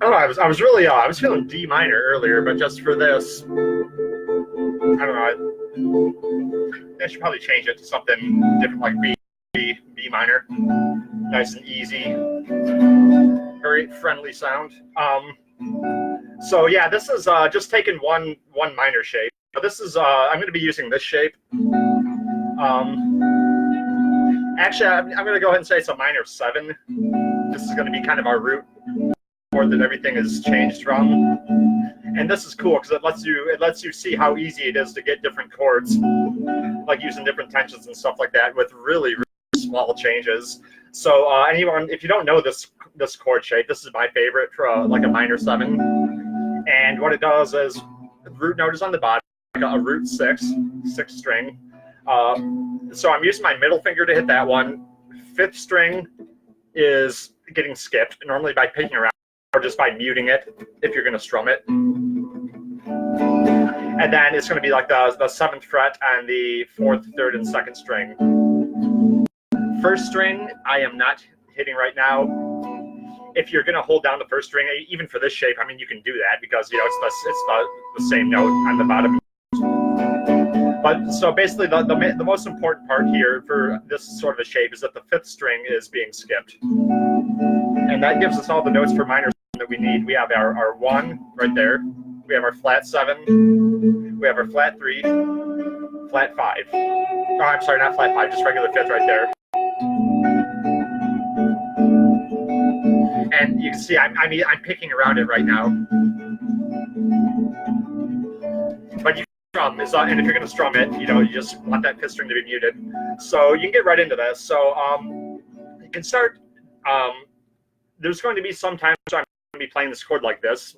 Oh, I was really I was feeling D minor earlier, but just for this, I don't know. I should probably change it to something different, like B minor. Nice and easy, very friendly sound. So yeah, this is just taking one minor shape. This is I'm going to be using this shape. Actually, I'm going to go ahead and say it's a minor 7. This is going to be kind of our root chord that everything is changed from, and this is cool because it lets you see how easy it is to get different chords, like using different tensions and stuff like that with really small changes. So anyone, if you don't know this chord shape, this is my favorite for like a minor 7. And what it does is the root note is on the bottom, like a root 6 string. So I'm using my middle finger to hit that one. 5th string is getting skipped, normally by picking around or just by muting it if you're going to strum it. And then it's going to be like the 7th fret on the 4th, 3rd, and 2nd string. 1st string I am not hitting right now. If you're going to hold down the 1st string, even for this shape, I mean, you can do that because, you know, it's the same note on the bottom. But so basically the most important part here for this sort of a shape is that the 5th string is being skipped. And that gives us all the notes for minor that we need. We have our 1 right there. We have our flat 7. We have our flat 3, flat 5. Oh, I'm sorry, not flat 5, just regular 5th right there. And you can see I'm picking around it right now. But you can strum, and if you're going to strum it, you know, you just want that 5th string to be muted. So you can get right into this. So you can start. There's going to be some times I'm going to be playing this chord like this,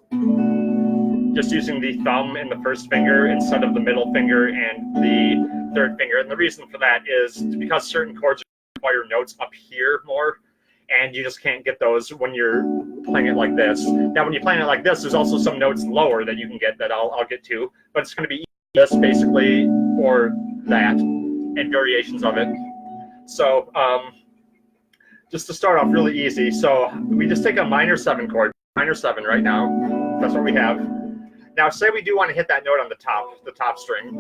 just using the thumb and the 1st finger instead of the middle finger and the 3rd finger. And the reason for that is because certain chords require notes up here more, and you just can't get those when you're playing it like this. Now, when you're playing it like this, there's also some notes lower that you can get that I'll get to, but it's going to be this basically or that, and variations of it. So just to start off really easy, so we just take a minor 7 chord, minor 7 right now. That's what we have. Now, say we do want to hit that note on the top string.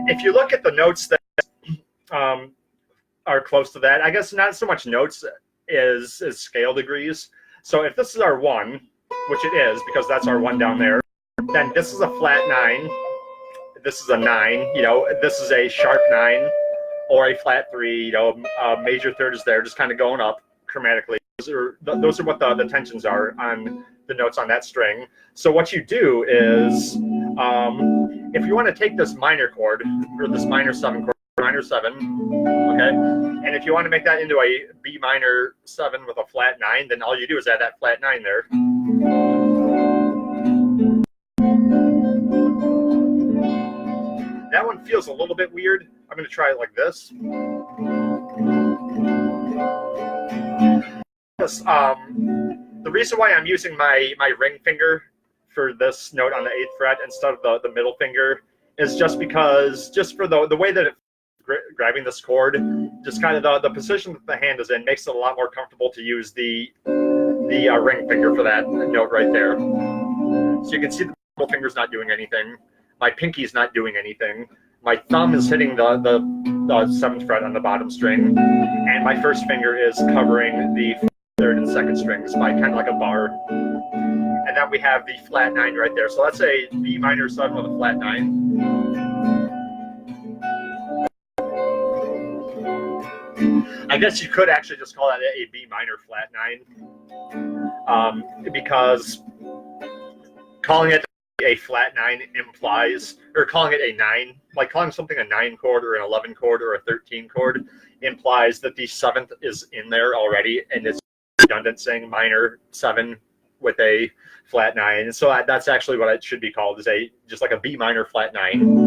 If you look at the notes that are close to that, I guess not so much notes is scale degrees. So if this is our 1, which it is because that's our 1 down there, then this is a flat 9. This is a 9. You know, this is a sharp 9 or a flat 3. You know, major 3rd is there, just kind of going up chromatically. Those are what the tensions are on the notes on that string. So what you do is, if you want to take this minor chord or this minor 7 chord, minor 7, okay, and if you want to make that into a B minor 7 with a flat 9, then all you do is add that flat 9 there. That one feels a little bit weird. I'm going to try it like this. The reason why I'm using my ring finger for this note on the 8th fret instead of the middle finger is just because, just for the way that it's grabbing this chord, just kind of the position that the hand is in makes it a lot more comfortable to use the ring finger for that note right there. So you can see the middle finger's not doing anything. My pinky's not doing anything. My thumb is hitting the 7th fret on the bottom string, and my first finger is covering the 3rd and 2nd strings by kind of like a bar. And then we have the flat 9 right there. So that's a B minor 7 with a flat 9. I guess you could actually just call that a B minor flat 9, because calling it a flat 9 implies, or calling it a 9, like calling something a 9 chord or an 11 chord or a 13 chord implies that the 7th is in there already, and it's redundant saying minor 7 with a flat 9. And so that's actually what it should be called, is just like a B minor flat 9.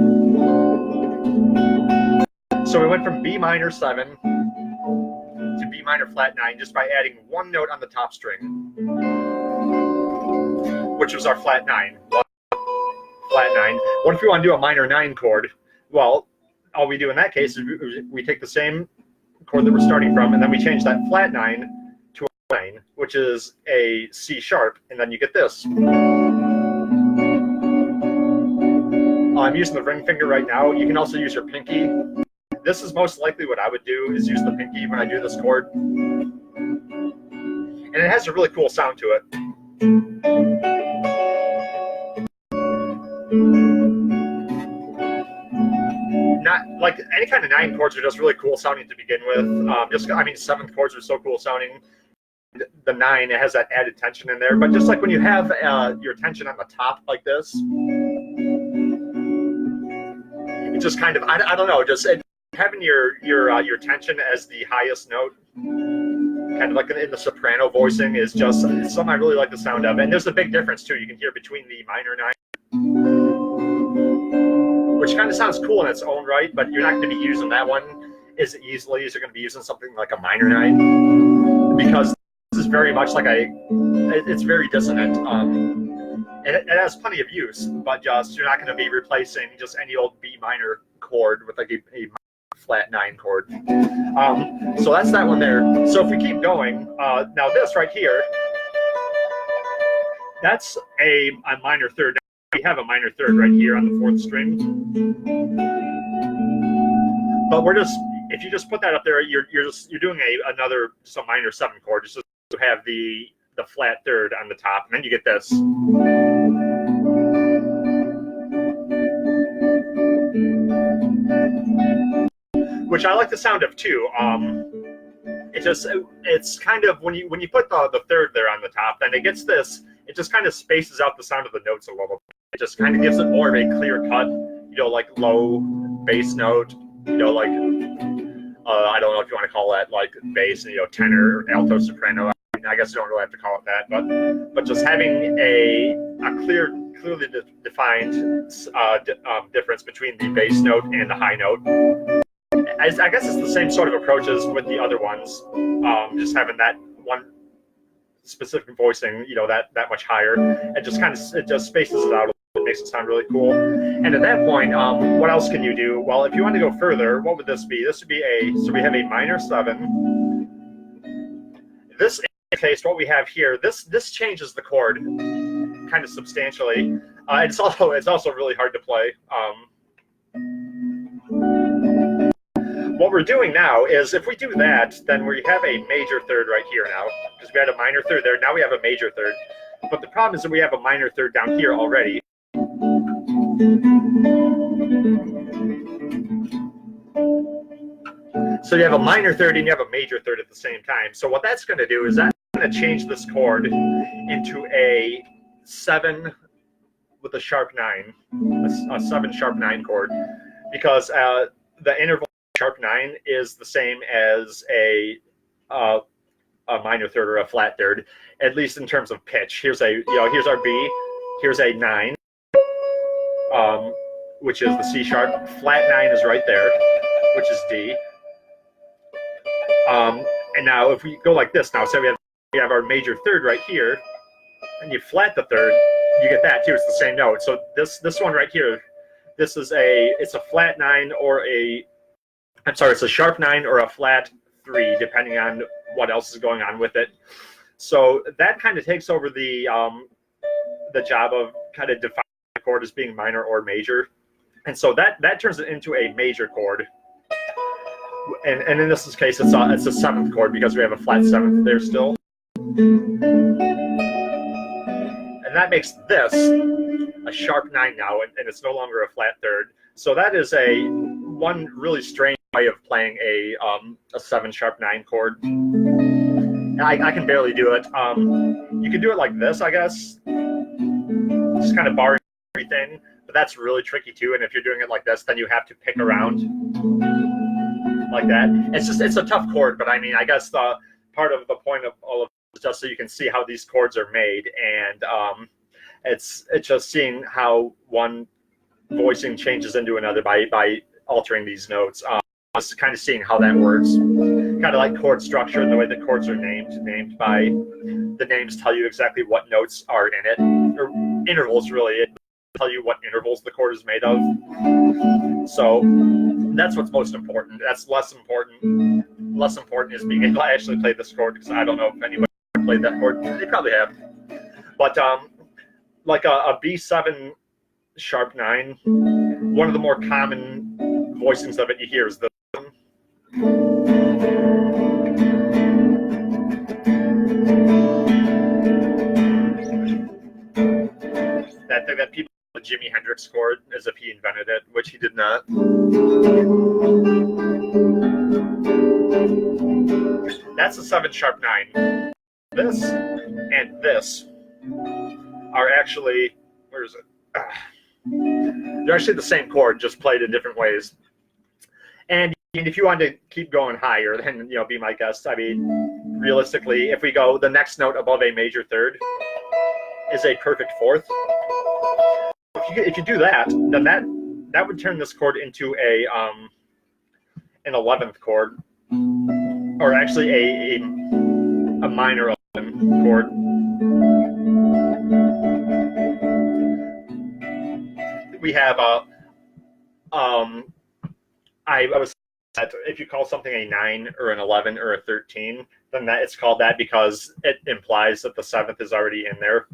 So we went from B minor 7 to B minor flat 9 just by adding one note on the top string, which was our flat 9. Flat 9. What if we want to do a minor 9 chord? Well, all we do in that case is we take the same chord that we're starting from, and then we change that flat 9 to a 9, which is a C sharp, and then you get this. I'm using the ring finger right now. You can also use your pinky. This is most likely what I would do, is use the pinky when I do this chord. And it has a really cool sound to it. Not like any kind of 9 chords are just really cool sounding to begin with. 7th chords are so cool sounding. The 9, it has that added tension in there. But just like when you have your tension on the top like this, it just kind of, I don't know, just having your tension as the highest note, kind of like in the soprano voicing, is just something I really like the sound of. And there's a big difference too. You can hear between the minor 9, which kind of sounds cool in its own right, but you're not going to be using that one as easily as you're going to be using something like a minor 9, because this is very much like it's very dissonant. It has plenty of use, but just you're not going to be replacing just any old B minor chord with like a flat 9 chord. So that's that one there. So if we keep going, now this right here, that's a minor 3rd. We have a minor 3rd right here on the 4th string, but if you just put that up there, you're doing some minor 7 chord, just to have the flat 3rd on the top, and then you get this. Which I like the sound of too. It's kind of when you put the 3rd there on the top, then it gets this. It just kind of spaces out the sound of the notes a little bit. It just kind of gives it more of a clear cut, like low bass note, like I don't know if you want to call that like bass, tenor, alto, soprano. I guess you don't really have to call it that, but just having a clearly defined difference between the bass note and the high note. I guess it's the same sort of approach as with the other ones, just having that one specific voicing, that much higher. It just spaces it out. It makes it sound really cool. And at that point, what else can you do? Well, if you want to go further, what would this be? This would be so we have a minor 7. This case, what we have here, this changes the chord kind of substantially. It's also really hard to play. What we're doing now is, if we do that, then we have a major 3rd right here now, because we had a minor 3rd there. Now we have a major 3rd. But the problem is that we have a minor 3rd down here already. So you have a minor 3rd and you have a major 3rd at the same time. So what that's going to do is that's going to change this chord into a 7 with a sharp 9, a 7 sharp 9 chord, because the interval sharp 9 is the same as a minor 3rd or a flat 3rd, at least in terms of pitch. Here's our B, here's a 9, which is the C sharp. Flat 9 is right there, which is D. And now if we go like this, now say we have our major 3rd right here, and you flat the 3rd, you get that too. It's the same note. So this one right here, it's a flat 9 or it's a sharp 9 or a flat 3, depending on what else is going on with it. So that kind of takes over the the job of kind of defining the chord as being minor or major. And so that turns it into a major chord. And in this case, it's a seventh chord because we have a flat seventh there still. And that makes this a sharp 9 now, and it's no longer a flat third. So that is one really strange way of playing a 7 sharp 9 chord. I can barely do it. You can do it like this, I guess. Just kind of barring everything, but that's really tricky too. And if you're doing it like this, then you have to pick around like that. It's a tough chord, but I mean, I guess the part of the point of all of it is just so you can see how these chords are made, and it's just seeing how one voicing changes into another by altering these notes. Just kind of seeing how that works. Kind of like chord structure and the way that chords are named by the names tell you exactly what notes are in it, or intervals really. It tell you what intervals the chord is made of. So that's what's most important. That's less important. Less important is being able to actually play this chord, because I don't know if anybody played that chord. They probably have. But like a B7 sharp 9, one of the more common voicings of it you hear is the that thing that people call the Jimi Hendrix chord, as if he invented it, which he did not. That's a 7 sharp 9. This and this are actually, where is it? They're actually the same chord, just played in different ways. And if you want to keep going higher, then be my guest. I mean, realistically, if we go, the next note above a major third is a perfect fourth. If you do that, then that would turn this chord into an 11th chord, or actually a minor 11 chord. We have I was that if you call something a 9 or an 11 or a 13, then it's called that because it implies that the 7th is already in there.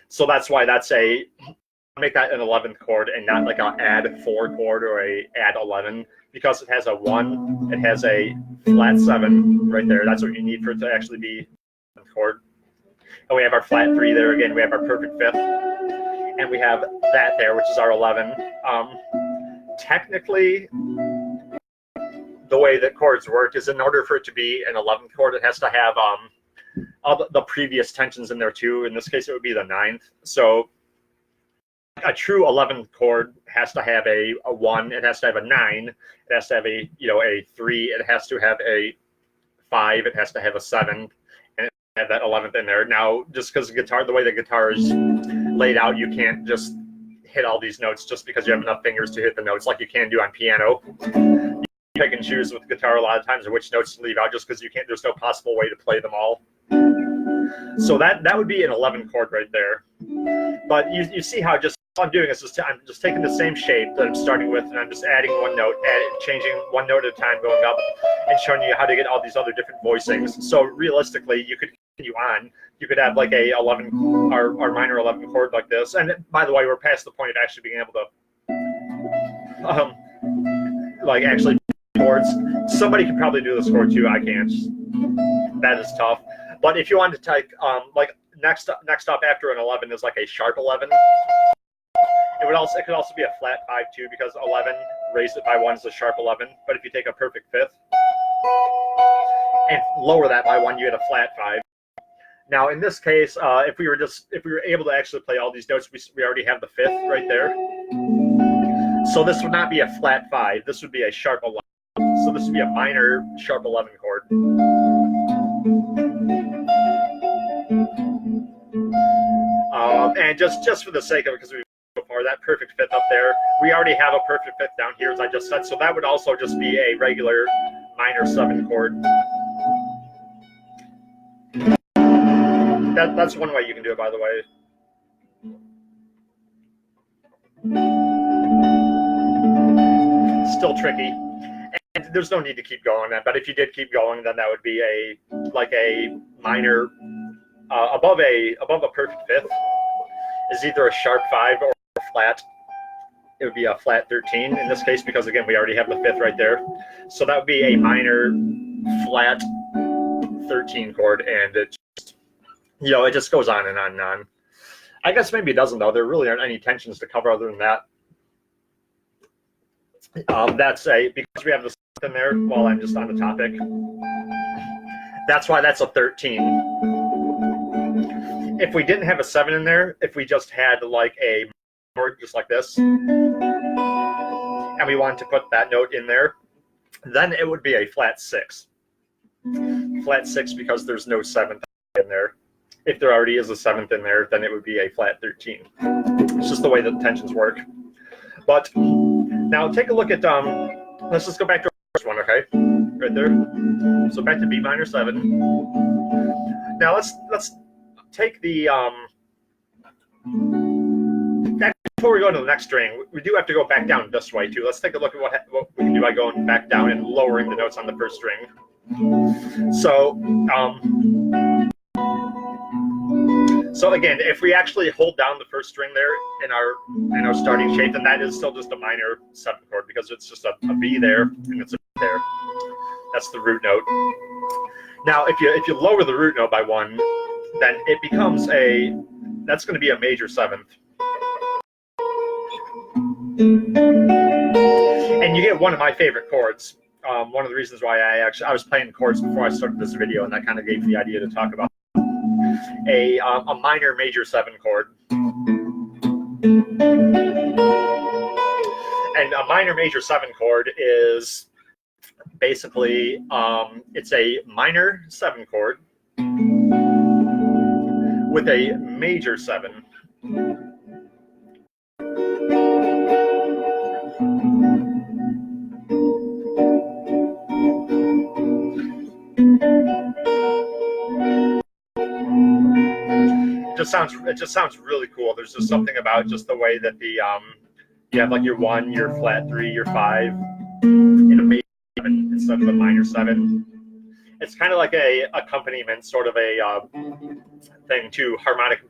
So that's why make that an 11th chord and not like an add 4 chord or a add 11, because it has a 1, it has a flat 7 right there. That's what you need for it to actually be a chord. And we have our flat 3 there again. We have our perfect 5th, and we have that there, which is our 11. Technically, the way that chords work is, in order for it to be an 11th chord, it has to have all the previous tensions in there too. In this case, it would be the 9th. So a true 11th chord has to have a 1. It has to have a 9. It has to have a 3. It has to have a 5. It has to have a 7, and it have that 11th in there. Now, just because the way the guitar is laid out, you can't just hit all these notes just because you have enough fingers to hit the notes like you can do on piano. You pick and choose with guitar a lot of times which notes to leave out, just because you can't. There's no possible way to play them all. So that would be an 11 chord right there. But you see how just all I'm doing is I'm just taking the same shape that I'm starting with, and I'm just adding one note, changing one note at a time, going up, and showing you how to get all these other different voicings. So realistically, you could continue on. You could have like a 11 or minor 11 chord like this. And by the way, we're past the point of actually being able to like actually chords. Somebody could probably do this chord too. I can't. That is tough. But if you want to take like next up after an 11 is like a sharp 11. It could also be a flat 5 too, because 11 raised it by 1 is a sharp 11. But if you take a perfect 5th and lower that by 1, you get a flat 5. Now in this case, if we were able to actually play all these notes, we already have the 5th right there. So this would not be a flat 5. This would be a sharp 11. So this would be a minor sharp 11 chord. And just for the sake of it, because we before that perfect 5th up there, we already have a perfect 5th down here, as I just said. So that would also just be a regular minor 7 chord. That's one way you can do it, by the way. Still tricky, and there's no need to keep going. But if you did keep going, then that would be like a minor above a perfect 5th. is either a sharp 5 or a flat. It would be a flat 13 in this case, because again, we already have the 5th right there. So that would be a minor flat 13 chord, and it just, it just goes on and on and on. I guess maybe it doesn't, though. There really aren't any tensions to cover other than that. That's because we have the 7th in there while I'm just on the topic. That's why that's a 13. If we didn't have a 7 in there, if we just had like a chord just like this, and we wanted to put that note in there, then it would be a flat 6. Flat 6 because there's no 7th in there. If there already is a 7th in there, then it would be a flat 13. It's just the way that the tensions work. But now take a look at, let's just go back to our first one, okay? Right there. So back to B minor 7. Now let's take the, before we go to the next string, we do have to go back down this way too. Let's take a look at what we can do by going back down and lowering the notes on the first string. So again, if we actually hold down the first string there in our starting shape, then that is still just a minor 7 chord, because it's just a B there and it's a B there. That's the root note. Now, if you lower the root note by 1, then it becomes that's going to be a major 7th. And you get one of my favorite chords. One of the reasons why I was playing chords before I started this video, and that kind of gave me the idea to talk about a minor major 7 chord. And a minor major 7 chord is basically it's a minor 7 chord with a major 7. It just sounds really cool. There's just something about just the way that the you have like your 1, your flat 3, your 5 in a major 7 instead of a minor 7. It's kind of like a accompaniment, sort of a thing to harmonic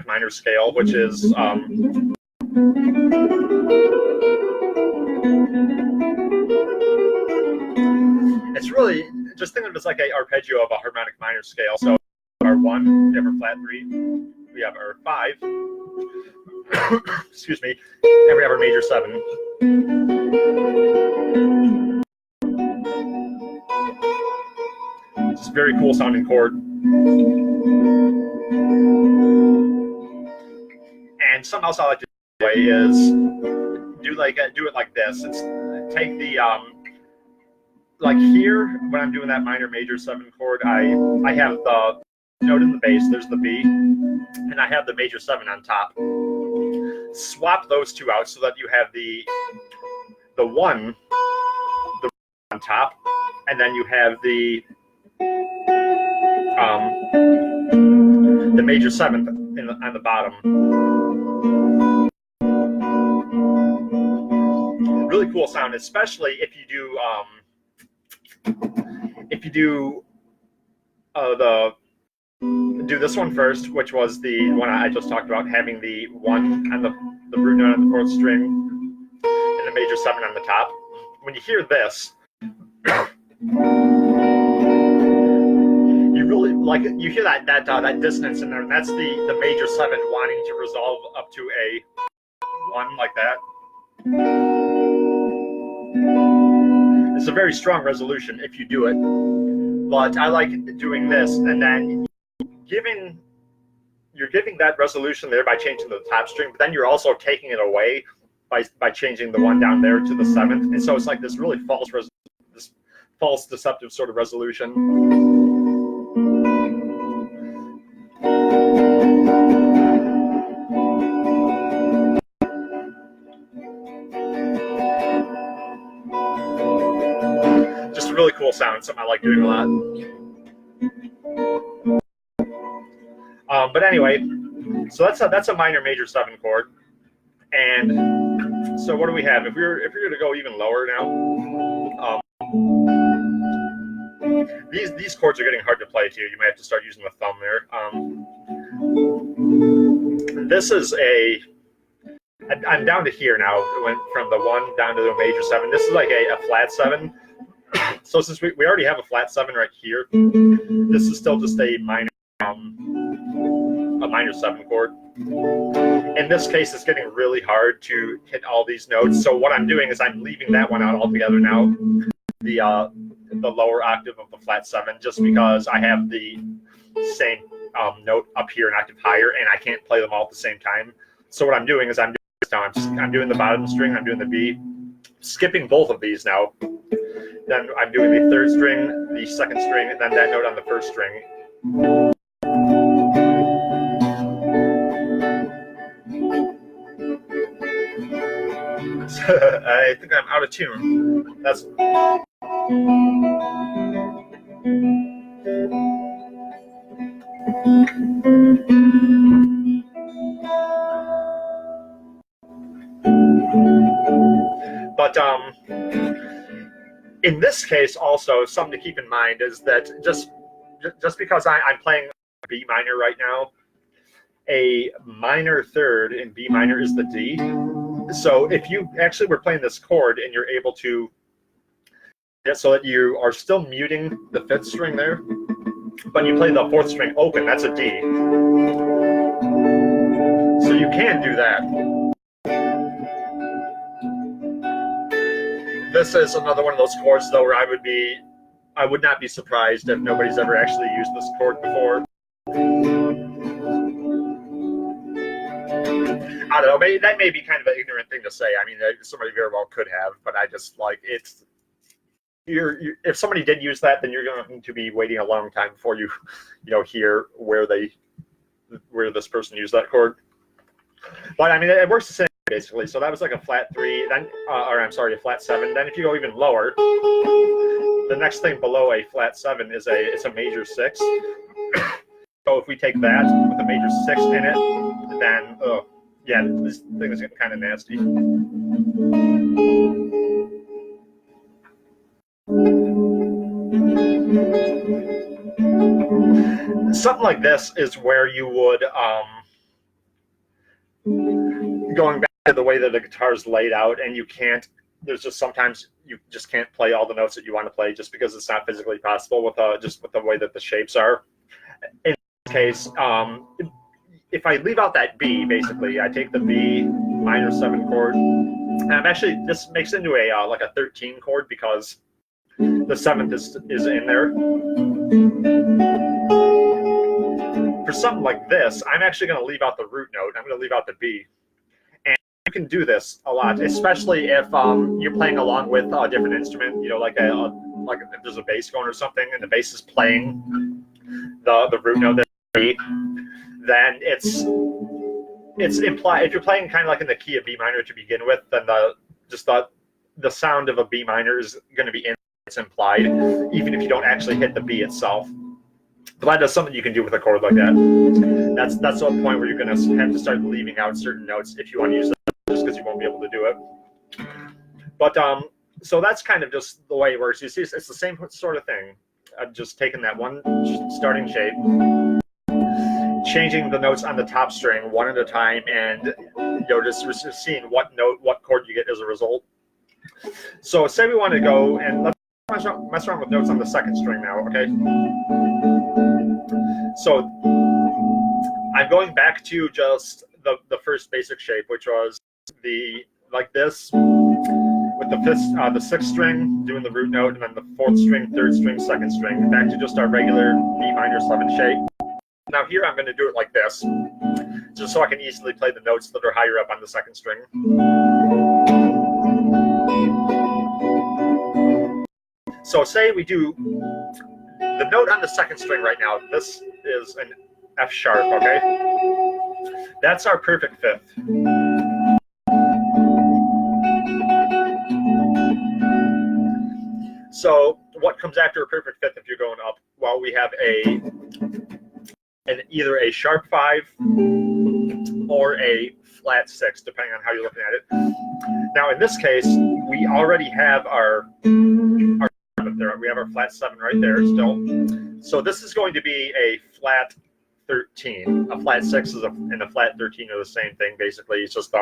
minor scale, which is it's really, just think of it as like a arpeggio of a harmonic minor scale. So our 1, we have our flat 3, we have our 5, excuse me, and we have our major 7. It's a very cool sounding chord. And something else I like to do is do it like this. It's take the like here when I'm doing that minor major 7 chord, I have the note in the bass, there's the B, and I have the major 7 on top. Swap those two out so that you have the 1 on top, and then you have the major 7th on the bottom. Really cool sound, especially if you do this one first, which was the one I just talked about, having the 1 on the root note on the 4th string and the major 7 on the top. When you hear this, you really you hear that dissonance in there, and that's the major 7 wanting to resolve up to a 1 like that. It's a very strong resolution if you do it, but I like doing this, and then you're giving that resolution there by changing the top string, but then you're also taking it away by changing the 1 down there to the 7th, and so it's like this really false deceptive sort of resolution. Just a really cool sound, something I like doing a lot. But anyway, so that's a minor major 7 chord, and so what do we have? If you're going to go even lower now, these chords are getting hard to play too. You might have to start using the thumb there. this is I'm down to here now. Went from the 1 down to the major 7. This is like a flat 7. So since we already have a flat 7 right here, this is still just a minor 7 chord. In this case, it's getting really hard to hit all these notes. So what I'm doing is I'm leaving that one out altogether now, the lower octave of the flat 7, just because I have the same note up here an octave higher, and I can't play them all at the same time. So what I'm doing is I'm doing the bottom string, I'm doing the B, skipping both of these now. Then I'm doing the 3rd string, the 2nd string, and then that note on the 1st string. I think I'm out of tune. That's but in this case also something to keep in mind is that just because I'm playing B minor right now, a minor 3rd in B minor is the D. So if you actually were playing this chord and you're able to get so that you are still muting the 5th string there, but you play the 4th string open, that's a D. So you can do that. This is another one of those chords though where I would not be surprised if nobody's ever actually used this chord before. I don't know, that may be kind of an ignorant thing to say. I mean, somebody very well could have, but I just like it's. If somebody did use that, then you're going to be waiting a long time before you hear where this person used that chord. But I mean, it works the same basically. So that was like a flat 3, then a flat 7. Then if you go even lower, the next thing below a flat 7 is it's a major 6. So if we take that with a major 6 in it, then yeah, this thing is getting kind of nasty. Something like this is where you would, going back to the way that the guitar is laid out, and there's just sometimes you just can't play all the notes that you want to play just because it's not physically possible with the way that the shapes are. In this case, if I leave out that B, basically, I take the B minor 7 chord, and this makes into like a 13 chord because the 7th is in there. For something like this, I'm actually going to leave out the root note. I'm going to leave out the B. And you can do this a lot, especially if you're playing along with a different instrument, like if there's a bass going or something, and the bass is playing the root note that B, then it's implied. If you're playing kind of like in the key of B minor to begin with, then the sound of a B minor is going to be it's implied, even if you don't actually hit the B itself. But that is something you can do with a chord like that. That's the point where you're going to have to start leaving out certain notes if you want to use them, just because you won't be able to do it. But so that's kind of just the way it works. You see, it's the same sort of thing. I'm just taking that one starting shape, changing the notes on the top string one at a time, and just seeing what chord you get as a result. So say we want to go and let's mess around with notes on the 2nd string now, okay? So I'm going back to just the first basic shape, which was like this, with the 6th string doing the root note, and then the 4th string, 3rd string, 2nd string, back to just our regular B minor 7 shape. Now here I'm going to do it like this, just so I can easily play the notes that are higher up on the 2nd string. So say we do the note on the 2nd string right now. This is an F sharp, okay? That's our perfect 5th. So what comes after a perfect 5th if you're going up? Well, we have either a sharp 5 or a flat 6, depending on how you're looking at it. Now in this case, we already have our there. We have our flat 7 right there still. So this is going to be a flat 13. A flat 6 and a flat 13 are the same thing. Basically, it's just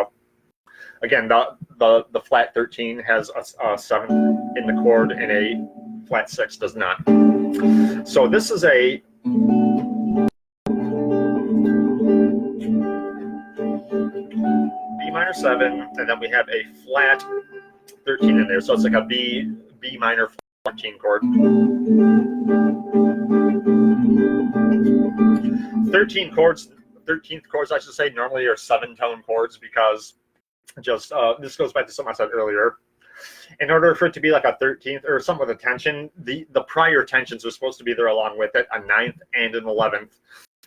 again, the flat 13 has a 7 in the chord, and a flat 6 does not. So this is a B minor 7, and then we have a flat 13 in there. So it's like a B minor 14 chord. 13th chords, I should say, normally are 7-tone chords, because just this goes back to something I said earlier. In order for it to be like a 13th or something with a tension, the prior tensions are supposed to be there along with it, a 9th and an 11th.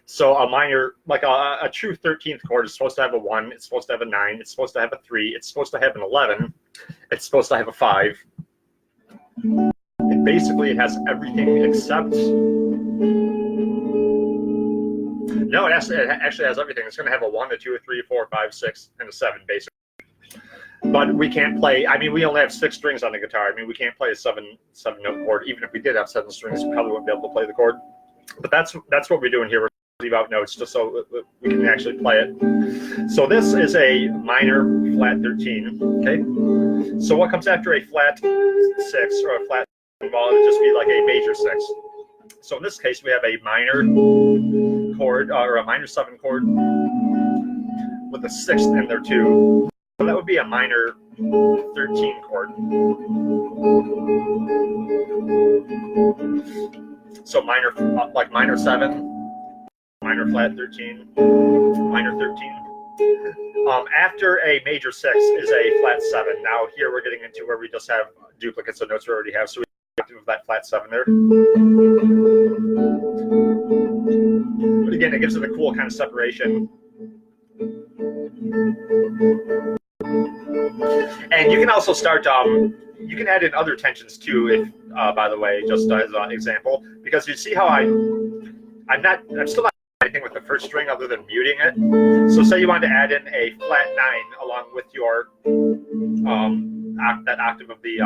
So a minor, like a true 13th chord is supposed to have a 1, it's supposed to have a 9, it's supposed to have a 3, it's supposed to have an 11, it's supposed to have a 5. And basically it has everything except... No, it actually has everything. It's going to have a 1, a 2, a 3, a 4, 5, 6, and a 7, basically. But we can't play, I mean, we only have 6 strings on the guitar. I mean, we can't play a 7-note chord. Even if we did have 7 strings, we probably wouldn't be able to play the chord. But that's what we're doing here. We're leave out notes just so we can actually play it. So this is a minor flat 13, okay? So what comes after a flat 6 or a flat, well, it would just be like a major 6. So in this case, we have a minor chord, or a minor 7 chord with a 6th in there too. So that would be a minor 13 chord. So minor, like minor 7, minor flat 13, minor 13. After a major 6 is a flat 7. Now here we're getting into where we just have duplicates of notes we already have. So we have to move that flat 7 there. But again, it gives it a cool kind of separation. And you can also start, you can add in other tensions too, if, by the way, just as an example, because you see how I'm still not anything with the first string other than muting it. So say you wanted to add in a flat 9 along with your, that octave of the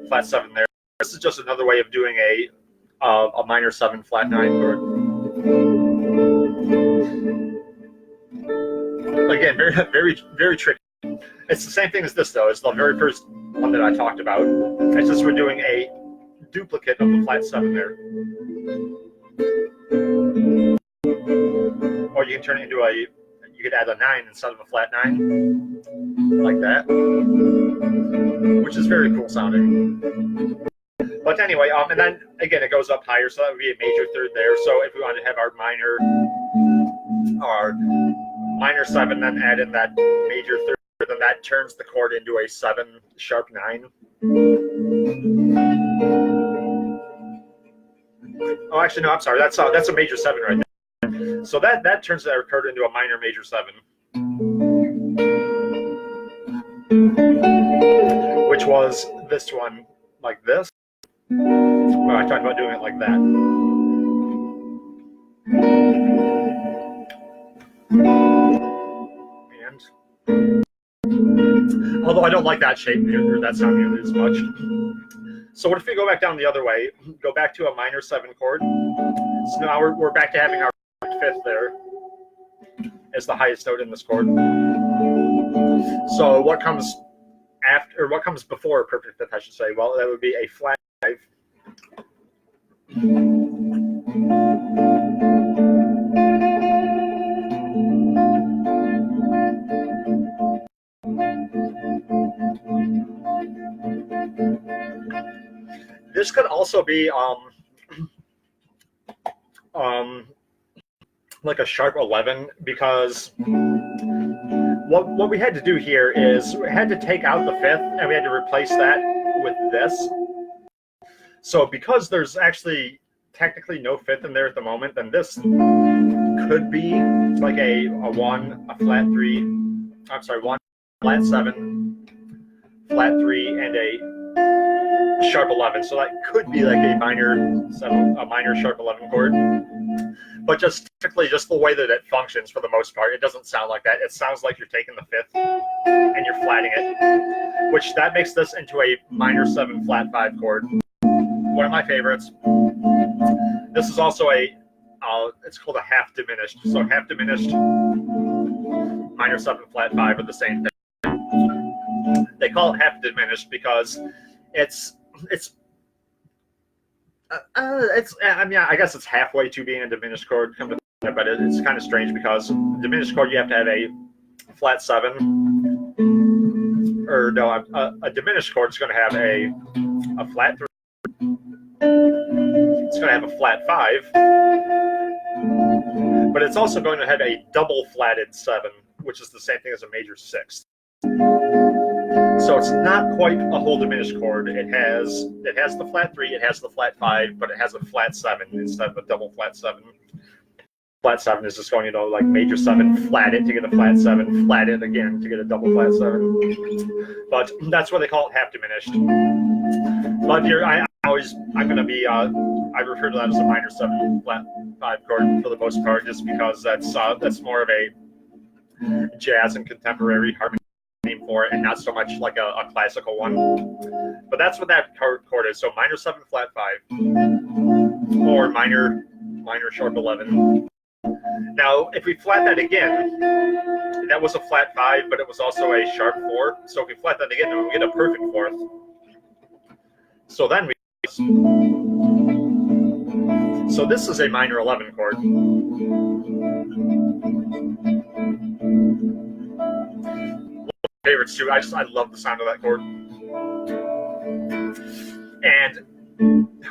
flat 7 there. This is just another way of doing a minor 7 flat 9 chord. Again, very tricky. It's the same thing as this, though. It's the very first one that I talked about. It's just we're doing a duplicate of the flat 7 there. Or you can turn it into you could add a 9 instead of a flat 9, like that, which is very cool sounding. But anyway, and then again it goes up higher, so that would be a major 3rd there. So if we wanted to have our minor 7, then add in that major 3rd, then that turns the chord into a 7 sharp 9. Oh, actually, no, I'm sorry. That's a major 7 right there. So that turns that chord into a minor major 7, which was this one, like this. Well, I talked about doing it like that. And although I don't like that shape or that sound nearly as much. So what if we go back down the other way, go back to a minor 7 chord? So now we're back to having our 5th there as the highest note in this chord. So what comes after, or what comes before a perfect 5th, I should say? Well, that would be a flat 5. This could also be like a sharp 11, because what we had to do here is we had to take out the 5th and we had to replace that with this. So because there's actually technically no 5th in there at the moment, then this could be like a 1, a flat 3, I'm sorry, 1, flat 7, flat 3, and a sharp 11. So that could be like a minor 7, a minor sharp 11 chord. But just typically, just the way that it functions for the most part, it doesn't sound like that. It sounds like you're taking the 5th and you're flatting it, which that makes this into a minor 7 flat 5 chord. One of my favorites. This is also a it's called a half diminished. So half diminished, minor 7 flat 5 are the same thing. They call it half diminished because it's I mean, I guess it's halfway to being a diminished chord, but it's kind of strange because diminished chord you have to have a flat 7, or no, a diminished chord is going to have a flat 3. It's going to have a flat 5, but it's also going to have a double flatted 7, which is the same thing as a major 6. So it's not quite a whole diminished chord. It has the flat 3, it has the flat 5, but it has a flat 7 instead of a double flat 7. Flat 7 is just going, like major 7, flat it to get a flat 7, flat it again to get a double flat 7. But that's why they call it half diminished. But here, I'm going to be, I refer to that as a minor 7 flat 5 chord for the most part, just because that's more of a jazz and contemporary harmony name for it, and not so much like a classical one. But that's what that chord is. So minor 7 flat 5, or minor sharp 11. Now, if we flat that again, that was a flat 5, but it was also a sharp 4. So if we flat that again, then we get a perfect 4th. So then so this is a minor 11 chord. Favorites too. I love the sound of that chord. And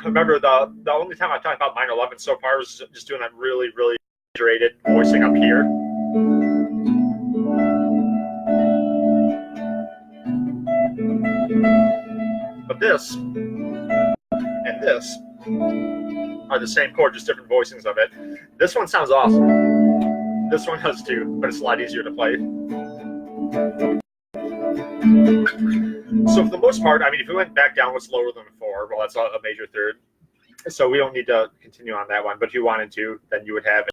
remember, the only time I've talked about minor 11 so far is just doing that really, really exaggerated voicing up here. But this and this are the same chord, just different voicings of it. This one sounds awesome. This one does too, but it's a lot easier to play. So for the most part, I mean, if we went back down, what's lower than a 4? Well, that's a major 3rd. So we don't need to continue on that one. But if you wanted to, then you would have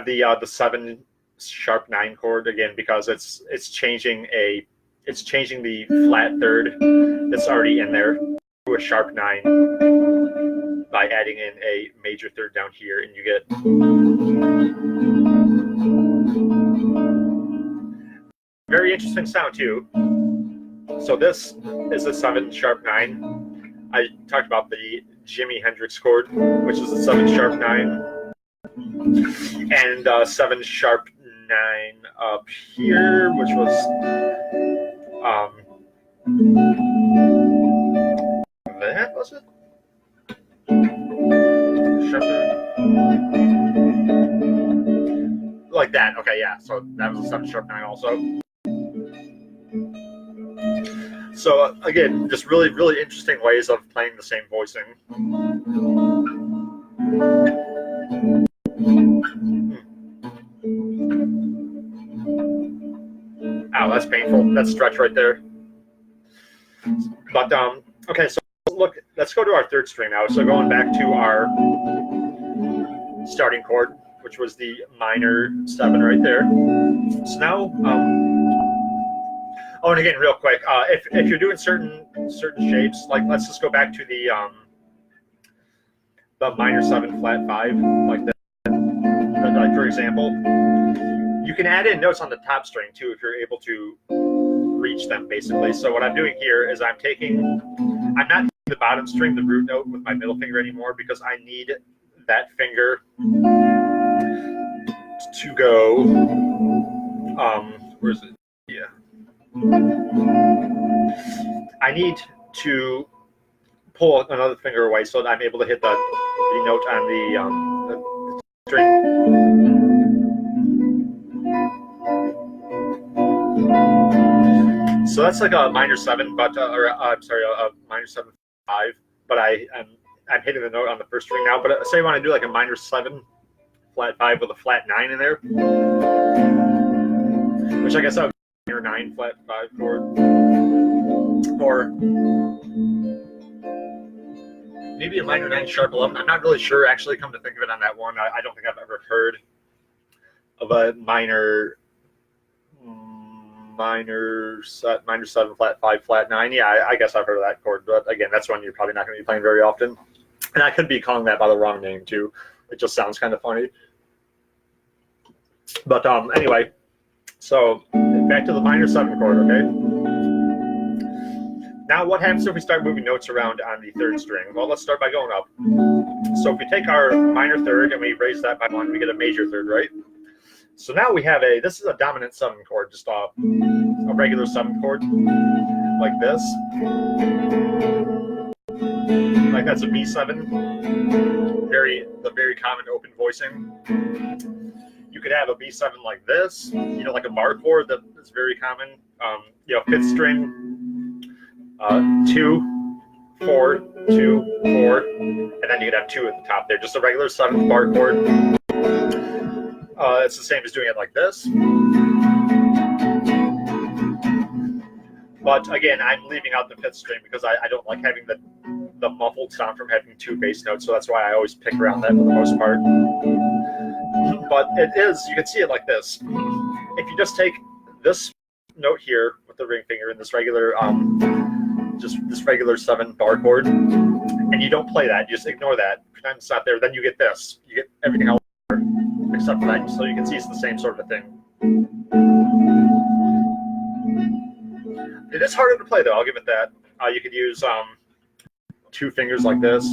the 7 sharp 9 chord again, because it's changing the flat 3rd that's already in there to a sharp 9 by adding in a major 3rd down here, and you get very interesting sound too. So this is a 7 sharp 9. I talked about the Jimi Hendrix chord, which is a 7 sharp 9, and 7 sharp 9 up here, which was that was it. Sharp 9. Like that. Okay, yeah. So that was a 7 sharp 9 also. So again, just really, really interesting ways of playing the same voicing. Ow, that's painful. That stretch right there. But okay, so look, let's go to our 3rd string now. So going back to our starting chord, which was the minor 7 right there. So now, oh, and again, real quick, if you're doing certain shapes, like let's just go back to the minor 7 flat 5, like that. Like for example, you can add in notes on the top string too if you're able to reach them, basically. So what I'm doing here is I'm not hitting the bottom string, the root note, with my middle finger anymore, because I need that finger to go. Where's it? Yeah. I need to pull another finger away so that I'm able to hit the note on the string. So that's like a minor 7, but I'm sorry, a minor 7 5. But I'm hitting the note on the first string now. But say I want to do like a minor 7 flat 5 with a flat 9 in there, which I guess I would be a minor 9 flat 5 chord, or maybe a minor 9 sharp 11. I'm not really sure, actually, come to think of it on that one. I don't think I've ever heard of a minor 7 flat 5 flat 9. Yeah, I guess I've heard of that chord, but again, that's one you're probably not going to be playing very often. And I could be calling that by the wrong name too. It just sounds kind of funny. But anyway, so back to the minor 7 chord, okay? Now what happens if we start moving notes around on the 3rd string? Well, let's start by going up. So if we take our minor 3rd and we raise that by 1, we get a major 3rd, right? So now we have this is a dominant 7 chord, just a regular 7 chord, like this. Like that's a B7, the very common open voicing. You could have a B7 like this, like a bar chord that is very common. 5th string, 2, 4, 2, 4, and then you could have 2 at the top there, just a regular 7th bar chord. It's the same as doing it like this. But again, I'm leaving out the 5th string because I don't like having the muffled sound from having 2 bass notes, so that's why I always pick around that for the most part. But you can see it like this. If you just take this note here with the ring finger and this regular, just this regular 7 bar chord, and you don't play that, you just ignore that, pretend it's not there, then you get this. You get everything else except for that, so you can see it's the same sort of a thing. It is harder to play though, I'll give it that. You could use 2 fingers like this.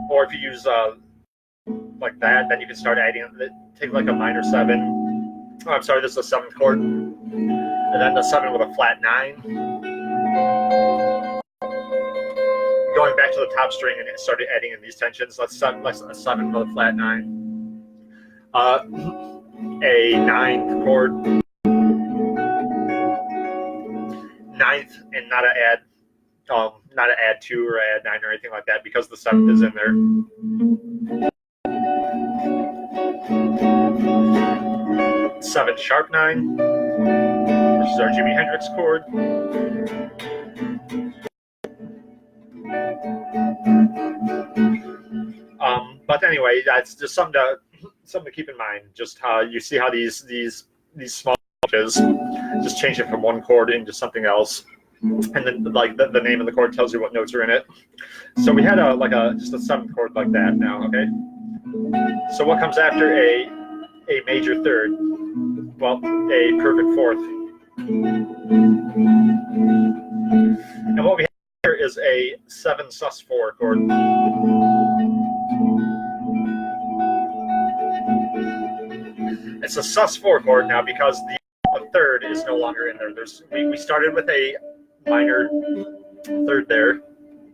Or if you use like that, then you can start adding, take like a minor 7. Oh, I'm sorry, this is a 7th chord. And then the 7 with a flat 9. Going back to the top string and started adding in these tensions. Let's a 7 with a flat 9. A 9th chord. 9th and not an add 2 or add 9 or anything like that because the 7th is in there. 7 sharp 9, which is our Jimi Hendrix chord. But anyway, that's just something to keep in mind. Just how you see how these small changes just change it from one chord into something else, and then like the name of the chord tells you what notes are in it. So we had just a 7th chord like that now, okay? So what comes after a major 3rd? Well, a perfect 4th. And what we have here is a 7 sus4 chord. It's a sus4 chord now because the 3rd is no longer in there. We started with a minor 3rd there.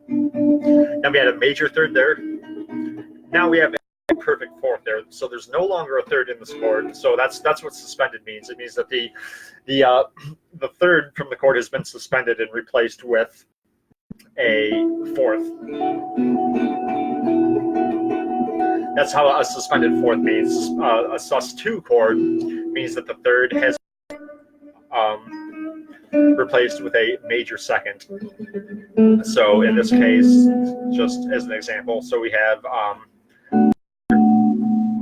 Then we had a major 3rd there. Now we have a perfect 4th there. So there's no longer a 3rd in this chord. So that's what suspended means. It means that the 3rd from the chord has been suspended and replaced with a 4th. That's how a suspended 4th means. A sus2 chord means that the 3rd has replaced with a major 2nd. So in this case, just as an example, so we have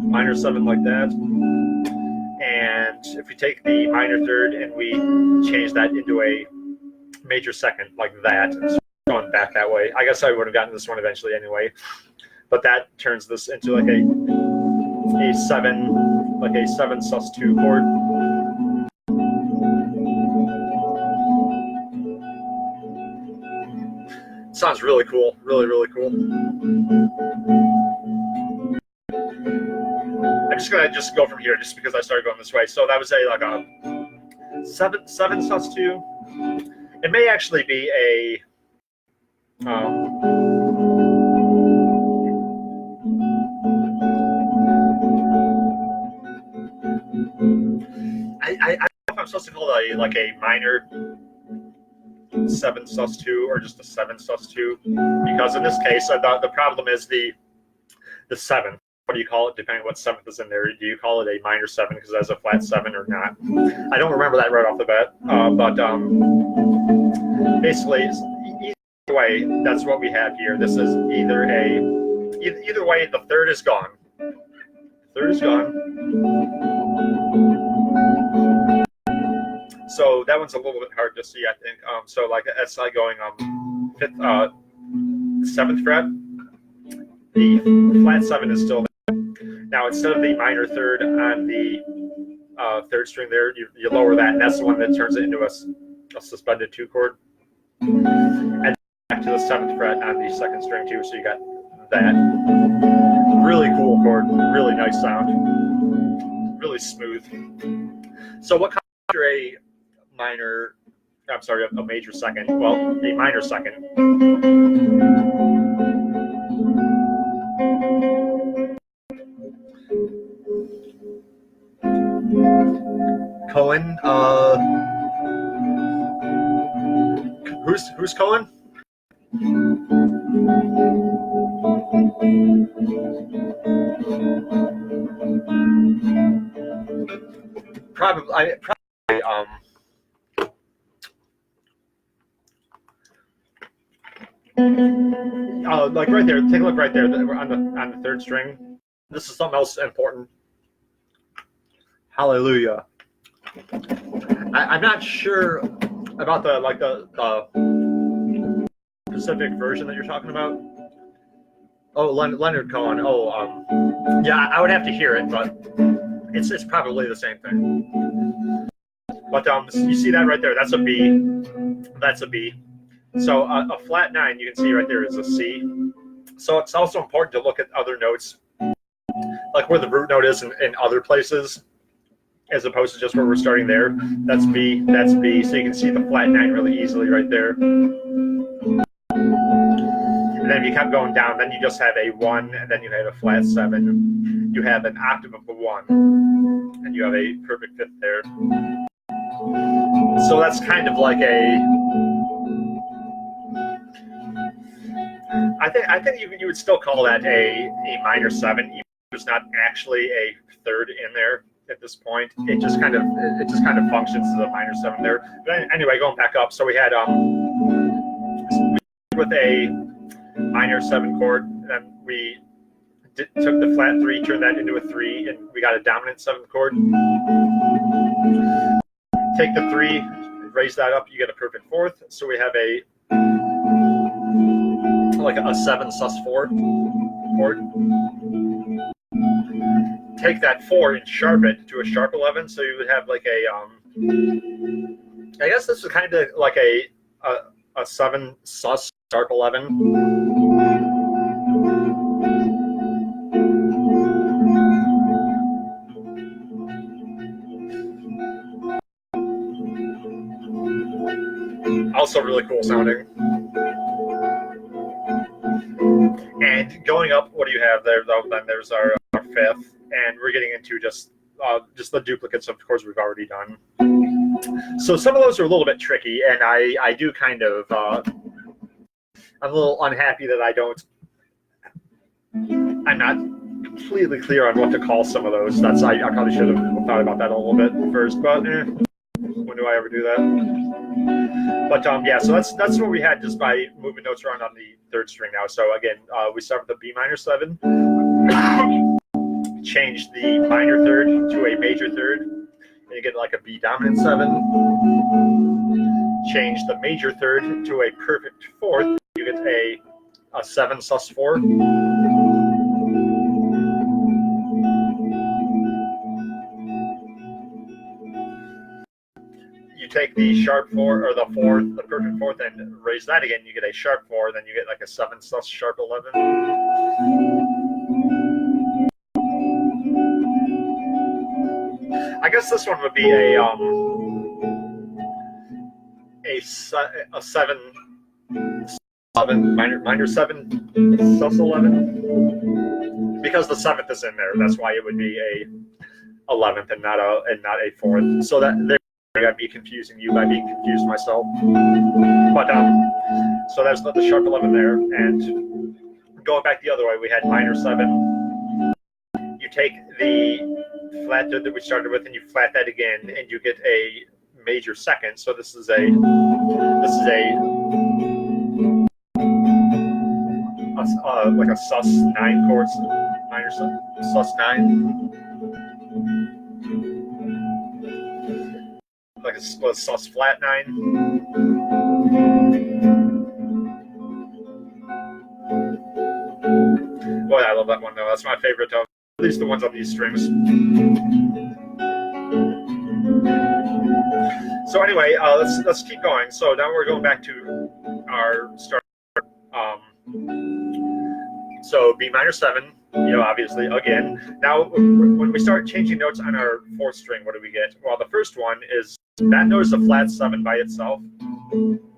minor 7 like that, and if we take the minor 3rd and we change that into a major 2nd like that, so going back that way, I guess I would have gotten this one eventually anyway, but that turns this into like a 7 sus2 chord. Sounds really cool, really cool. I'm just gonna go from here, just because I started going this way. So that was a 7 sus2. It may actually be a I don't know if I'm supposed to call it a minor 7 sus2 or just a 7 sus2, because in this case the problem is the 7th. What do you call it depending on what 7th is in there? Do you call it a minor 7 because it has a flat 7 or not? I don't remember that right off the bat, but basically either way, that's what we have here. This is either way, the 3rd is gone. So that one's a little bit hard to see, I think. So like that's like going fifth, 7th fret. The flat 7 is still there. Now instead of the minor third on the 3rd string there, you lower that, and that's the one that turns it into a suspended 2 chord. And back to the 7th fret on the 2nd string too, so you got that. Really cool chord, really nice sound, really smooth. So what comes after a major 2nd? Well, a minor 2nd. Cohen, who's Cohen? Probably like right there. Take a look right there on the 3rd string. This is something else important. Hallelujah. I'm not sure about the Pacific version that you're talking about. Oh, Leonard Cohen. Oh, yeah, I would have to hear it, but it's probably the same thing. But you see that right there? That's a B. That's a B. So a flat 9, you can see right there, is a C. So it's also important to look at other notes, like where the root note is in other places, as opposed to just where we're starting there. That's B, that's B. So you can see the flat 9 really easily right there. And then if you kept going down, then you just have a 1, and then you have a flat 7. You have an octave of the 1, and you have a perfect 5th there. So that's kind of like I think you would still call that a minor 7, even if there's not actually a 3rd in there at this point. It just kind of functions as a minor 7 there. But anyway, going back up, so we had with a minor 7 chord, and we took the flat 3, turned that into a 3, and we got a dominant 7th chord. Take the 3, raise that up, you get a perfect 4th. So we have a 7 sus4 chord. Take that 4 and sharp it to a sharp 11, so you would have like a I guess this is kind of like a 7 sus sharp 11. Also really cool sounding. And going up, what do you have there? Then there's our 5th, and we're getting into just the duplicates of chords we've already done. So some of those are a little bit tricky, and I do kind of I'm a little unhappy that I'm not completely clear on what to call some of those. I probably should have thought about that a little bit first, but when do I ever do that? But yeah, so that's what we had just by moving notes around on the 3rd string now. So again, we start with the B minor 7, change the minor 3rd to a major 3rd, and you get like a B dominant 7. Change the major 3rd to a perfect 4th, you get a 7 sus4. You take the sharp 4 or the 4th, the perfect 4th, and raise that again. You get a sharp 4, then you get like a 7 sus sharp 11. I guess this one would be a 7 minor 7 sus 11, because the 7th is in there. That's why it would be a 11th and not a 4th. So that there. I'd be confusing you by being confused myself. But so there's the sharp 11 there, and going back the other way, we had minor 7. You take the flat 3rd that we started with, and you flat that again, and you get a major 2nd. So this is a like a sus 9 chord, minor sus 9. like a sus flat 9. Boy, I love that one though. That's my favorite of at least the ones on these strings. So anyway, let's keep going. So now we're going back to our start. So B minor 7, obviously again. Now when we start changing notes on our 4th string, what do we get? Well, the first one is that note is a flat 7 by itself.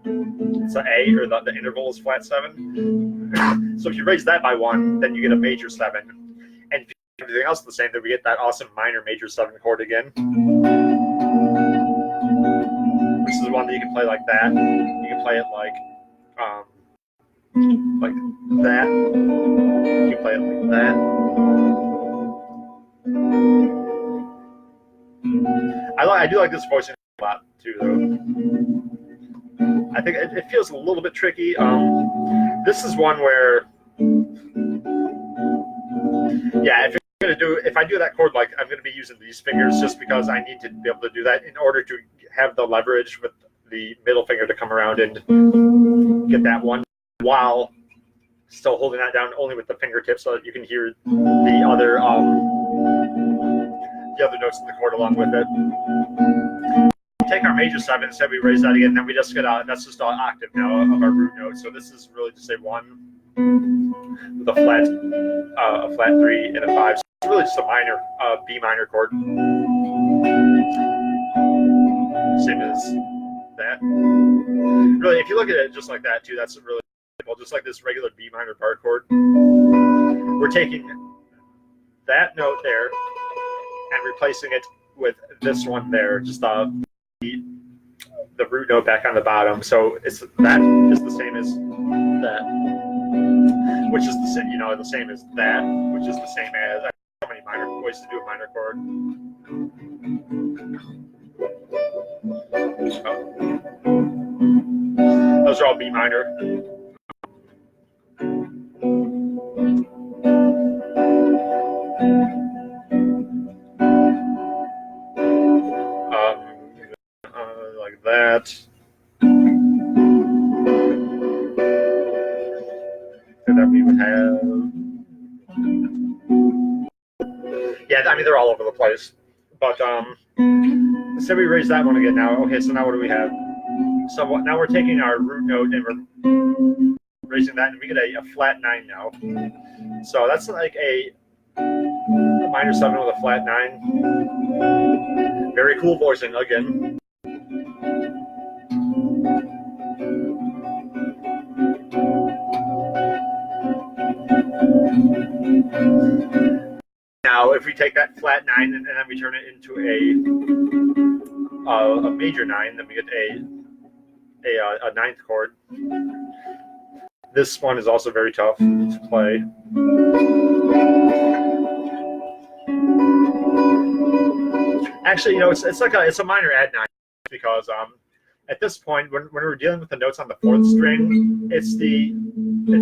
It's an A, or the interval is flat 7. So if you raise that by 1, then you get a major 7. And if you do everything else the same, then we get that awesome minor major 7 chord again. This is the one that you can play like that. You can play it like that. You can play it like that. I do like this voicing a lot too, though. I think it feels a little bit tricky. This is one where, yeah, if I do that chord, like I'm gonna be using these fingers just because I need to be able to do that in order to have the leverage with the middle finger to come around and get that one, while still holding that down only with the fingertips so that you can hear the other notes in the chord along with it. Take our major 7, instead we raise that again, then we just get that's just an octave now of our root note. So this is really just a 1 with a flat 3 and a 5. So it's really just a minor B minor chord. Same as that. Really, if you look at it just like that too, that's really simple. Just like this regular B minor bar chord. We're taking that note there and replacing it with this one there, just the root note back on the bottom. So that is the same as that, which is the same, the same as that, which is the same as. I have so many minor ways to do a minor chord. Oh. Those are all B minor. Like that. And then we would have, yeah, I mean they're all over the place. But say we raise that one again now. Okay, so now what do we have? So now we're taking our root note and we're raising that, and we get a flat 9 now. So that's like a minor 7 with a flat 9. Very cool voicing again. Now, if we take that flat 9 and then we turn it into a major 9, then we get a 9th chord. This one is also very tough to play. Actually, it's a minor add 9 because at this point, when we're dealing with the notes on the 4th string, it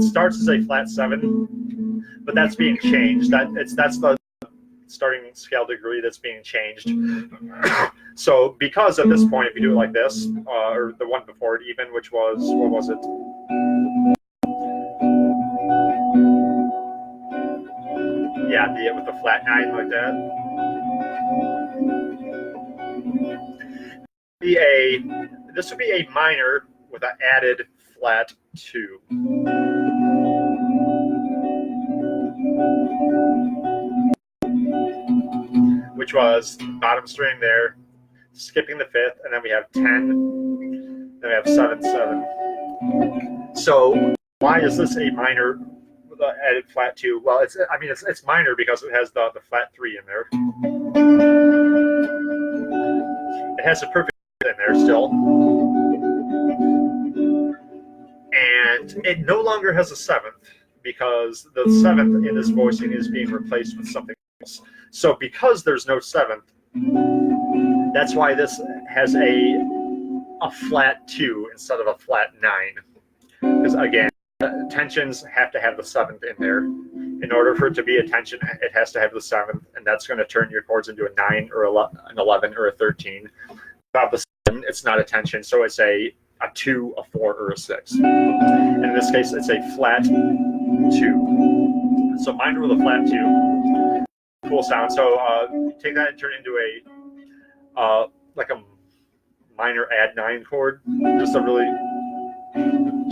starts as a flat 7, but that's being changed. That's the starting scale degree that's being changed. So because at this point, if you do it like this, or the one before it even, which was, what was it? Yeah, with the flat 9 like that. This would be a minor with an added flat 2. Which was bottom string there, skipping the 5th, and then we have 10, then we have 7, 7. So why is this a minor with an added flat 2? Well, it's minor because it has the flat 3 in there. It has a perfect in there still. And it no longer has a 7th because the 7th in this voicing is being replaced with something else. So because there's no 7th, that's why this has a flat 2 instead of a flat 9. Because again, tensions have to have the 7th in there. In order for it to be a tension, it has to have the 7th, and that's going to turn your chords into a 9 or an 11 or a 13. Without the 7th, it's not a tension, so it's a 2, a 4, or a 6. And in this case, it's a flat 2. So minor with a flat 2. Cool sound. So take that and turn it into a like a minor add 9 chord. Just a really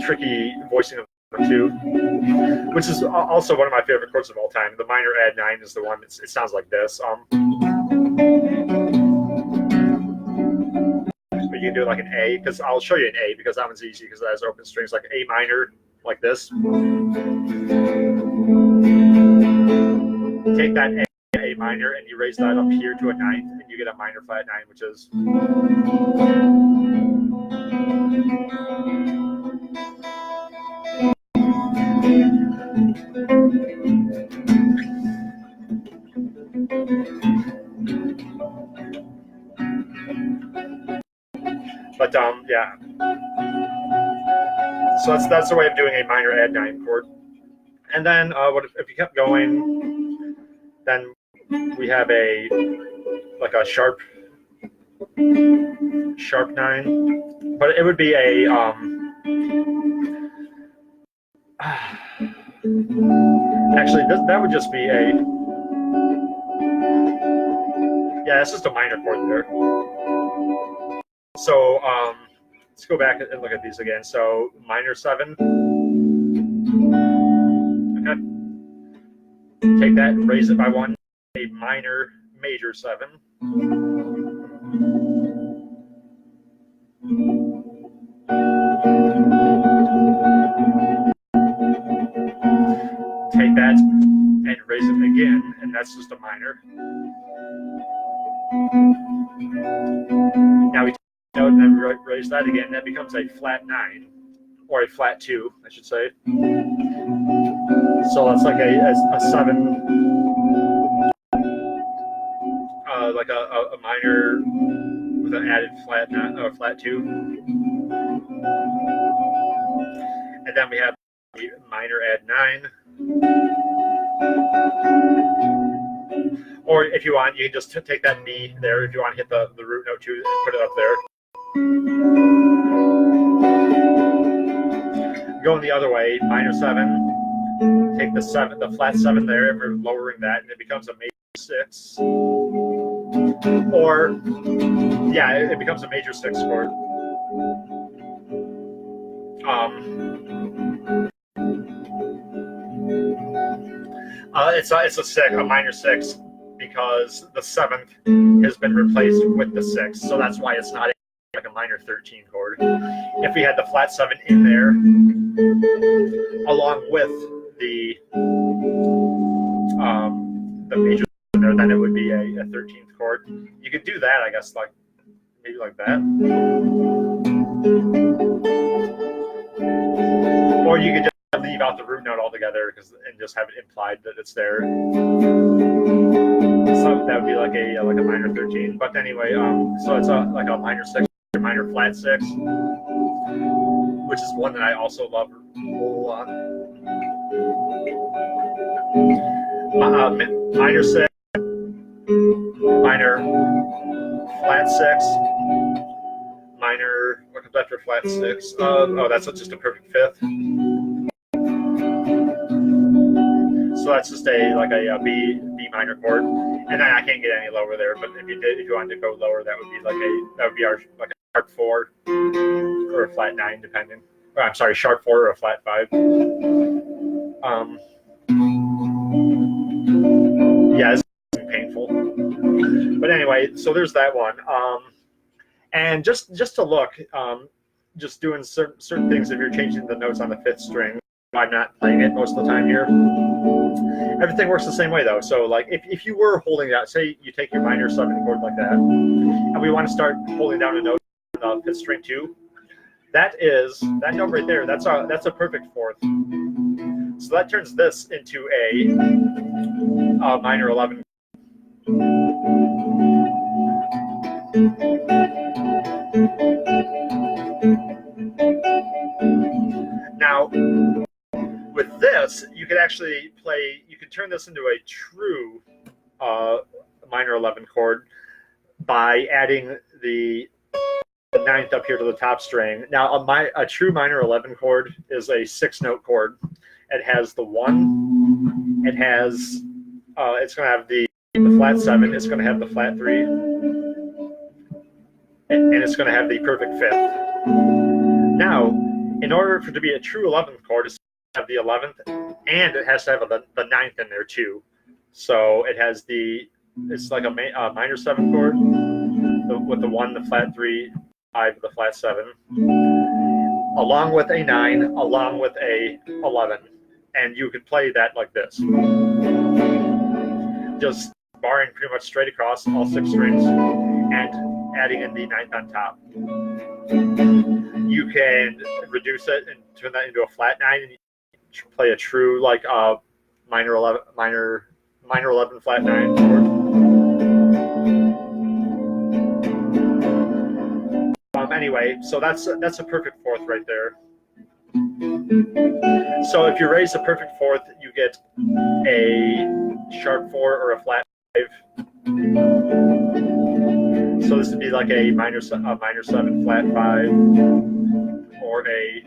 tricky voicing of the 2, which is also one of my favorite chords of all time. The minor add 9 is the one. It sounds like this. But you can do it like an A, because I'll show you an A, because that one's easy because it has open strings, like A minor, like this. Take that A minor and you raise that up here to a 9th, and you get a minor flat 9, which is. But yeah. So that's the way of doing a minor add 9 chord. And then what if you kept going? Then we have a sharp 9, but it would be a actually that would just be a, yeah, it's just a minor chord there. So let's go back and look at these again. So minor 7. Okay. Take that and raise it by 1. A minor major 7. Take that and raise it again, and that's just a minor. Now we take a note and then raise that again. That becomes a flat 9, or a flat 2, I should say. So that's like a 7, like a minor with an added flat 9, or flat 2. And then we have the minor add 9. Or if you want, you can just take that B there. If you want to hit the root note too, and put it up there. Going the other way, minor 7. Take the flat 7 there, and we're lowering that, and it becomes a major 6. Or, yeah, it becomes a major 6 chord. It's a minor 6, because the 7th has been replaced with the 6, so that's why it's not like a minor 13 chord. If we had the flat 7 in there, along with the major in there, then it would be a 13th chord. You could do that, I guess, like maybe like that. Or you could just leave out the root note altogether and just have it implied that it's there. So that would be like a minor 13. But anyway, so it's like a minor 6, or minor flat 6, which is one that I also love a whole lot. Minor 6, minor flat 6, minor, what comes after flat 6? Oh, that's just a perfect 5th. So that's just a B minor chord, and then I can't get any lower there. But if you wanted to go lower, that would be our like a sharp 4 or a flat 9, depending. Or, I'm sorry, sharp 4 or a flat 5. Yeah, it's painful. But anyway, so there's that one. And just to look, just doing certain things. If you're changing the notes on the 5th string, I'm not playing it most of the time here. Everything works the same way though. So like if you were holding out, say you take your minor 7 chord like that, and we want to start holding down a note on the 5th string too, that note right there, that's a perfect 4th. So that turns this into a minor 11. Now, with this, you could actually you could turn this into a true minor 11 chord by adding the the ninth up here to the top string. Now, a true minor 11 chord is a 6-note chord. It has the 1. It has, it's going to have the flat 7. It's going to have the flat 3. And it's going to have the perfect 5th. Now, in order for it to be a true 11th chord, it's going to have the 11th, and it has to have the 9th in there too. So it has it's like a minor 7 chord with the 1, the flat 3, 5, the flat 7, along with a 9, along with a 11. And you could play that like this. Just barring pretty much straight across all 6 strings and adding in the 9th on top. You can reduce it and turn that into a flat 9 and play a true like minor 11 flat 9 chord. Anyway, so that's a perfect 4th right there. So if you raise a perfect 4th, you get a sharp 4 or a flat 5. So this would be like a minor 7 flat 5, or a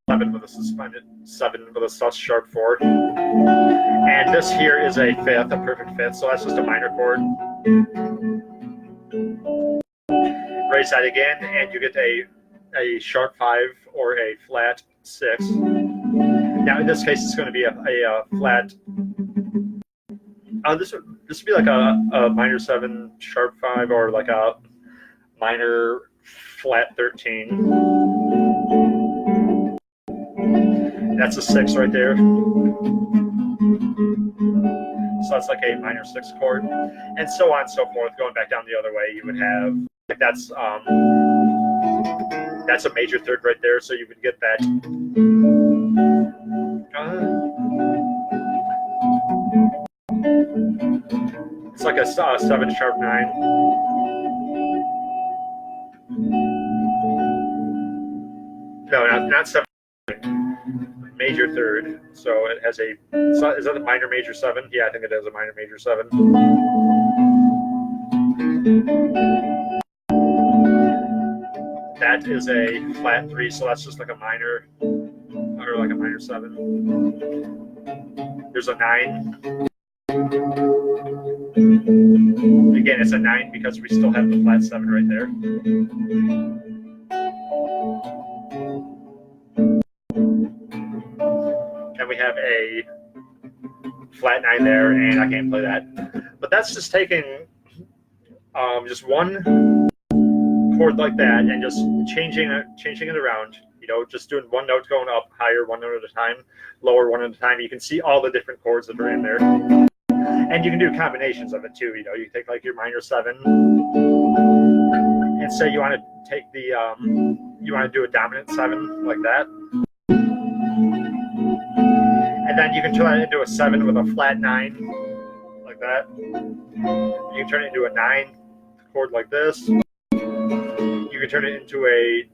11 with a suspended 7 with a sus sharp 4. And this here is a 5th, a perfect 5th. So that's just a minor chord. Raise that again, and you get a sharp 5 or a flat 6. Now in this case, it's going to be a flat. This would be like a minor 7 sharp 5 or like a minor flat 13. That's a 6 right there. So that's like a minor 6 chord, and so on and so forth. Going back down the other way, you would have that's a major 3rd right there. So you would get that. It's like a 7 sharp 9. No, not 7. Major 3rd. So it has is that a minor major 7? Yeah, I think it is a minor major 7. That is a flat 3, so that's just like a minor, or like a minor 7. There's a 9. Again, it's a 9 because we still have the flat 7 right there. And we have a flat 9 there, and I can't play that. But that's just taking just one chord like that and just changing it around. You know, just doing one note going up higher, one note at a time, lower one at a time. You can see all the different chords that are in there, and you can do combinations of it too. You know, you take like your minor 7, and say you want to take the you want to do a dominant 7 like that, and then you can turn it into a 7 with a flat 9 like that. You can turn it into a 9 chord like this. You can turn it into a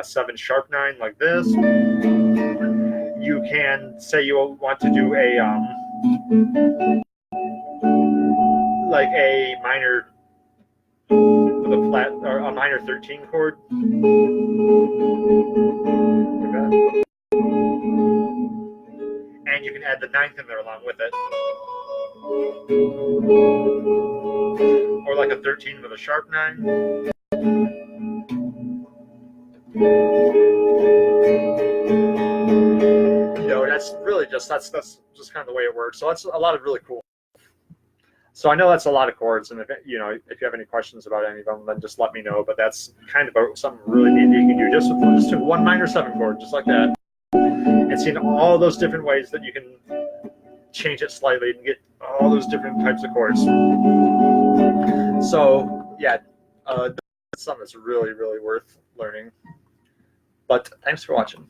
7 sharp 9 like this. You can say you want to do a like a minor with a flat or a minor 13 chord. Like that. And you can add the 9th in there along with it. Or like a 13 with a sharp 9. No, that's really just that's just kind of the way it works. So that's a lot of really cool. So I know that's a lot of chords, and if you have any questions about any of them, then just let me know. But that's kind of something really neat that you can do just with one minor 7 chord, just like that, and seeing all those different ways that you can change it slightly and get all those different types of chords. So yeah, that's something that's really, really worth learning. But thanks for watching.